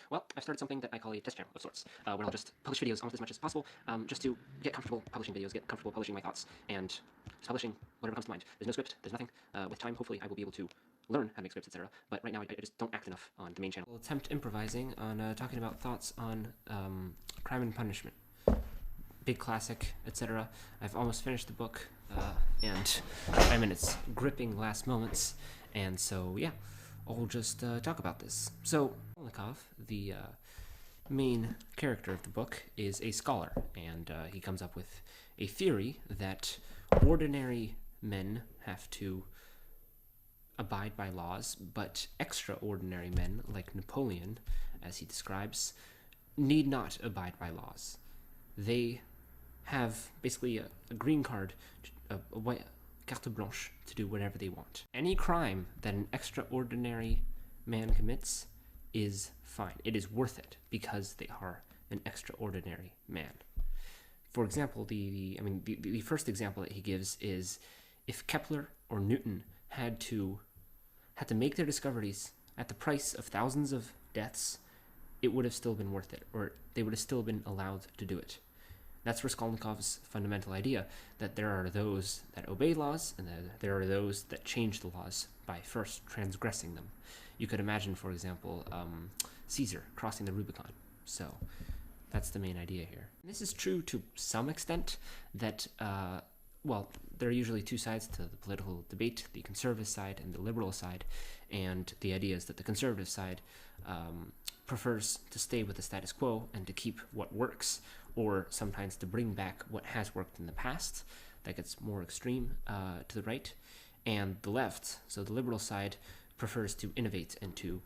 Well, I've started something that I call a test channel of sorts, where I'll just publish videos almost as much as possible, just to get comfortable publishing videos, get comfortable publishing my thoughts, and just publishing whatever comes to mind. There's no script, there's nothing. With time, hopefully, I will be able to learn how to make scripts, etc. But right now, I just don't act enough on the main channel. I'll attempt improvising on talking about thoughts on crime and punishment. Big classic, etc. I've almost finished the book, and I'm in its gripping last moments, and so yeah, I'll just talk about this. So, Raskolnikov, the main character of the book, is a scholar, and he comes up with a theory that ordinary men have to abide by laws, but extraordinary men, like Napoleon, as he describes, need not abide by laws. They have basically a green card, a white carte blanche, to do whatever they want. Any crime that an extraordinary man commits is fine. It is worth it because they are an extraordinary man. For example, the first example that he gives is if Kepler or Newton had to make their discoveries at the price of thousands of deaths, it would have still been worth it, or they would have still been allowed to do it. That's Raskolnikov's fundamental idea, that there are those that obey laws, and that there are those that change the laws by first transgressing them. You could imagine, for example, Caesar crossing the Rubicon. So that's the main idea here. This is true to some extent, that, there are usually two sides to the political debate, the conservative side and the liberal side, and the idea is that the conservative side prefers to stay with the status quo and to keep what works, or sometimes to bring back what has worked in the past. That gets more extreme to the right. And the left, so the liberal side, prefers to innovate and to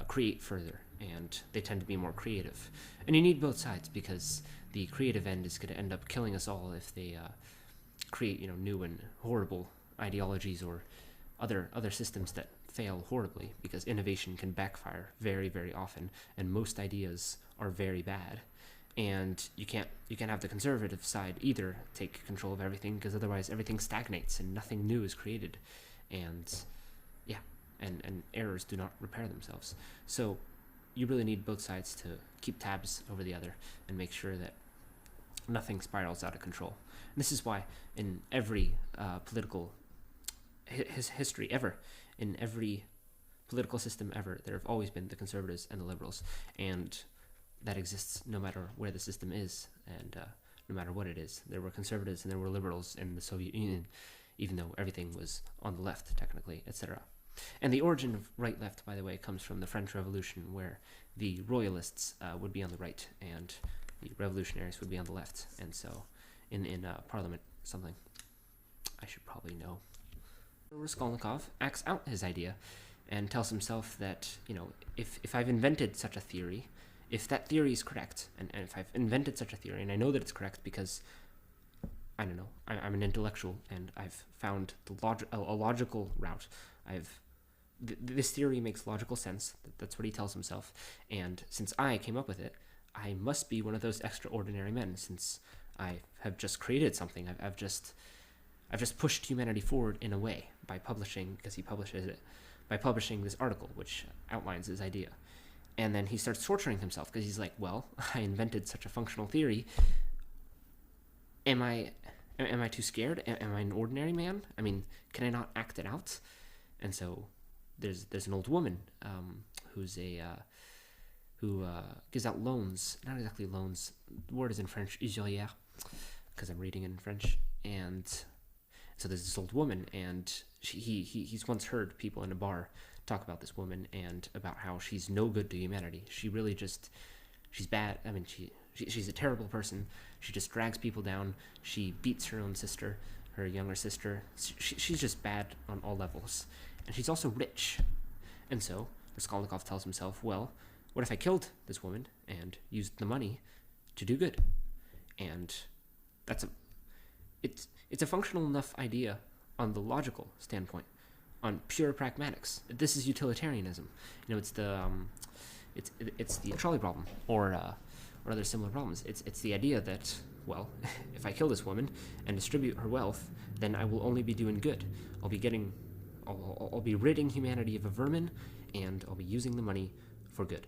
create further, and they tend to be more creative. And you need both sides, because the creative end is going to end up killing us all if they create new and horrible ideologies or other systems that fail horribly, because innovation can backfire very, very often, and most ideas are very bad. And you can't have the conservative side either take control of everything, because otherwise everything stagnates and nothing new is created, and errors do not repair themselves. So you really need both sides to keep tabs over the other and make sure that nothing spirals out of control. And this is why in every political history ever, in every political system ever, there have always been the conservatives and the liberals, and that exists no matter where the system is, and no matter what it is. There were conservatives and there were liberals in the Soviet Union, even though everything was on the left, technically, etc. And the origin of right-left, by the way, comes from the French Revolution, where the royalists would be on the right and the revolutionaries would be on the left. And so in Parliament, something I should probably know. Raskolnikov acts out his idea and tells himself that, if I've invented such a theory, if that theory is correct, and if I've invented such a theory, and I know that it's correct because, I don't know, I'm an intellectual, and I've found a logical route. This theory makes logical sense. That's what he tells himself. And since I came up with it, I must be one of those extraordinary men, since I have just created something. I've just pushed humanity forward in a way by publishing, because he publishes it, by publishing this article, which outlines his idea. And then he starts torturing himself, because he's like, well, I invented such a functional theory. Am I too scared? Am I an ordinary man? I mean, can I not act it out? And so there's an old woman who gives out loans. Not exactly loans. The word is in French, usurière, because I'm reading in French. And so there's this old woman, and he's once heard people in a bar talk about this woman and about how she's no good to humanity. She's bad. I mean, she's a terrible person. She just drags people down. She beats her own sister, her younger sister. She's just bad on all levels. And she's also rich. And so Raskolnikov tells himself, well, what if I killed this woman and used the money to do good? And it's a functional enough idea on the logical standpoint, on pure pragmatics. This is utilitarianism. It's the trolley problem, or other similar problems. It's the idea that, well, if I kill this woman and distribute her wealth, then I will only be doing good. I'll be ridding humanity of a vermin, and I'll be using the money for good.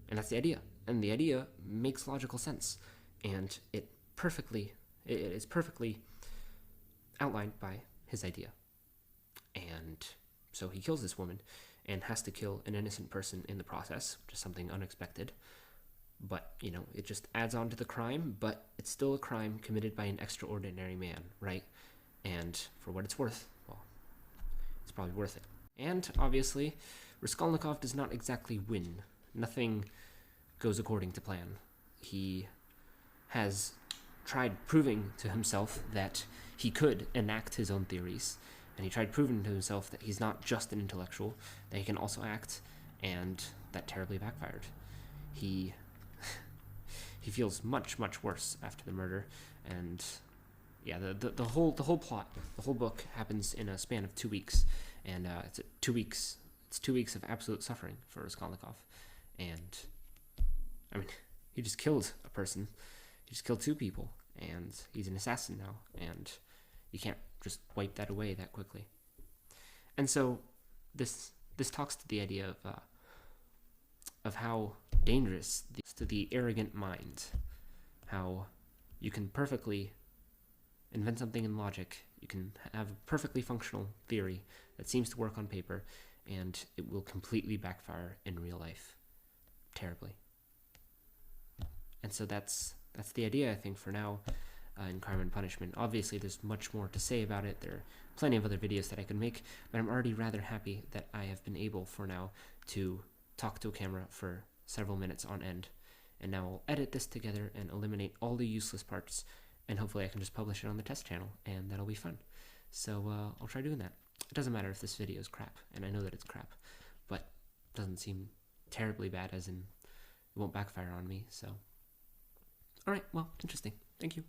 And that's the idea. And the idea makes logical sense. And it is perfectly outlined by his idea. And so he kills this woman and has to kill an innocent person in the process, which is something unexpected. But, it just adds on to the crime, but it's still a crime committed by an extraordinary man, right? And for what it's worth, well, it's probably worth it. And, obviously, Raskolnikov does not exactly win. Nothing goes according to plan. He has tried proving to himself that he could enact his own theories, and he tried proving to himself that he's not just an intellectual, that he can also act, and that terribly backfired. He feels much, much worse after the murder, and yeah, the whole plot, the whole book happens in a span of 2 weeks, and it's 2 weeks. It's 2 weeks of absolute suffering for Raskolnikov, and I mean, he just killed a person. He just killed 2 people, and he's an assassin now, and you can't just wipe that away that quickly. And so, this talks to the idea of how dangerous to the arrogant mind, how you can perfectly invent something in logic, you can have a perfectly functional theory that seems to work on paper, and it will completely backfire in real life, terribly. And so that's the idea, I think, for now, in Crime and Punishment. Obviously, there's much more to say about it. There are plenty of other videos that I could make, but I'm already rather happy that I have been able, for now, to talk to a camera for several minutes on end. And now I'll edit this together and eliminate all the useless parts, and hopefully I can just publish it on the test channel, and that'll be fun. So I'll try doing that. It doesn't matter if this video is crap, and I know that it's crap, but it doesn't seem terribly bad, as in it won't backfire on me, so. Alright, well, interesting. Thank you.